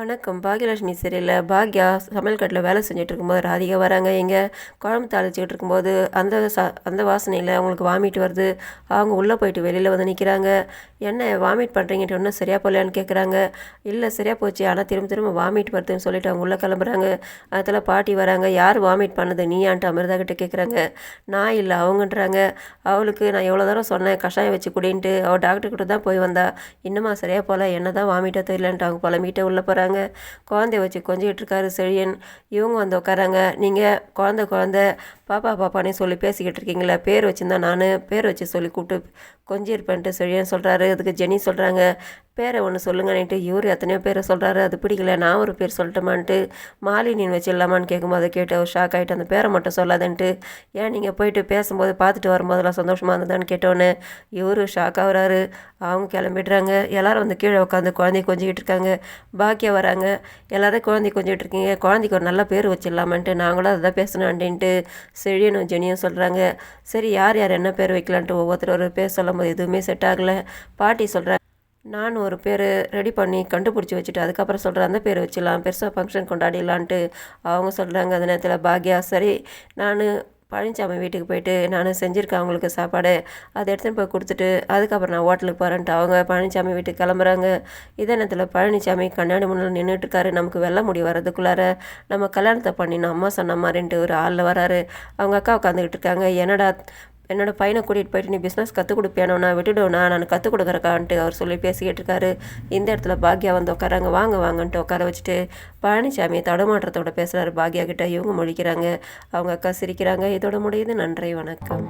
வணக்கம். பாக்யலட்சுமி சீரியல்ல பாக்யா சமையல் கட்டில வேலை செஞ்சுட்டு இருக்கும்போது ராதிகா வராங்க. குழம்பு தாளிச்சுக்கிட்டு இருக்கும்போது அந்த வாசனையில் அவங்களுக்கு வாமிட் வருது. அவங்க உள்ளே போயிட்டு வெளியில் வந்து நிற்கிறாங்க. என்ன வாமிட் பண்ணுறீங்கன்ட்டு ஒன்றும் சரியா போகலையான்னு கேட்குறாங்க. இல்லை சரியாக போச்சு, ஆனால் திரும்ப திரும்ப வாமிட் வருதுன்னு சொல்லிட்டு அவங்க உள்ளே கிளம்புறாங்க. அதில் பாட்டி வராங்க. யார் வாமிட் பண்ணது நீயான்ட்டு அமிர்தா கிட்ட கேட்குறாங்க. நான் இல்லை அவங்கன்றாங்க. அவளுக்கு நான் எவ்வளோ தூரம் சொன்னேன் கஷாயம் வச்சு குடின்ட்டு. அவள் டாக்டர்கிட்ட தான் போய் வந்தா. இன்னுமா சரியாக போகல, என்ன தான் வாமிட்டாக தெரியலன்ட்டு அவங்க புலம்பிகிட்டே உள்ளே போகிறாங்க. குழந்தைய வச்சு கொஞ்சிக்கிட்டு இருக்காரு செழியன். இவங்க வந்து உட்காராங்க. நீங்கள் குழந்தை பாப்பா பாப்பானே சொல்லி பேசிக்கிட்டு இருக்கீங்களே, பேர் வச்சுருந்தா நான் பேர் வச்சு சொல்லி கூப்பிட்டு கொஞ்சிருப்பேன்ட்டு செழியன் சொல்கிறாரு. அதுக்கு ஜெனி சொல்கிறாங்க, பேரை ஒன்று சொல்லுங்கன்னுட்டு. இவர் எத்தனையோ பேரை சொல்கிறாரு, அது பிடிக்கல, நான் ஒரு பேர் சொல்லட்டுமான்ட்டு. மாலினின்னு வச்சிடலாமான்னு கேட்கும்போது அதை கேட்டு அவர் ஷாக் ஆகிட்டு, அந்த பேரை மட்டும் சொல்லாதன்ட்டு. ஏன் நீங்கள் போயிட்டு பேசும்போது பார்த்துட்டு வரும்போதெல்லாம் சந்தோஷமாக இருந்ததான்னு கேட்டோன்னே இவர் ஷாக் ஆகுறாரு. அவங்க கிளம்பிடுறாங்க. எல்லோரும் வந்து கீழே உட்காந்து குழந்தைய கொஞ்சிக்கிட்டு இருக்காங்க. பாக்கியா வராங்க. எல்லோரும் குழந்தை கொஞ்சிட்டு இருக்கீங்க, குழந்தைக்கு ஒரு நல்ல பேர் வச்சிடலாமான்ட்டு. நாங்களும் அதை தான் பேசணுன்ட்டு செழியனும் ஜெனியும் சொல்கிறாங்க. சரி, யார் யார் என்ன பேர் வைக்கலான்ட்டு ஒவ்வொருத்தர் ஒரு பேர் சொல்லும்போது எதுவுமே செட் ஆகலை. பாட்டி சொல்கிறேன், நான் ஒரு பேர் ரெடி பண்ணி கண்டுபிடிச்சி வச்சுட்டு அதுக்கப்புறம் சொல்கிறேன், அந்த பேர் வச்சிடலாம், பெருசாக ஃபங்க்ஷன் கொண்டாடிடலான்ட்டு அவங்க சொல்கிறாங்க. அந்த நேரத்தில் பாக்யா, சரி நான் பழனிசாமி வீட்டுக்கு போயிட்டு நான் செஞ்சுருக்கேன் அவங்களுக்கு சாப்பாடு, அதை எடுத்துகிட்டு போய் கொடுத்துட்டு அதுக்கப்புறம் நான் ஹோட்டலுக்கு போகிறேன்ட்டு அவங்க பழனிசாமி வீட்டுக்கு கிளம்புறாங்க. இதே நேரத்தில் பழனிசாமி கண்ணாடி முன்னில் நின்றுட்டுருக்காரு. நமக்கு வெள்ளை முடி வர்றதுக்குள்ளார நம்ம கல்யாணத்தை பண்ணினோம் அம்மா சொன்ன மாதிரின்ட்டு ஒரு ஆளில் வராரு. அவங்க அக்கா உட்காந்துக்கிட்டு இருக்காங்க. என்னோட பையனை கூட்டிகிட்டு போயிட்டு நீ பிஸ்னஸ் கற்றுக் கொடுப்பியானோ, நான் விட்டுடுவேண்ணா, நான் கற்றுக் கொடுக்குறக்கான்ட்டு அவர் சொல்லி பேசிக்கிட்டு இருக்காரு. இந்த இடத்துல பாக்யா வந்து உட்காராங்க. வாங்கன்ட்டு உட்கார வச்சுட்டு பழனிசாமி தடுமாற்றத்தோட பேசுகிறாரு பாக்யா கிட்ட. இவங்க முழிக்கிறாங்க. அவங்க அக்கா சிரிக்கிறாங்க. இதோட முடியுது. நன்றி, வணக்கம்.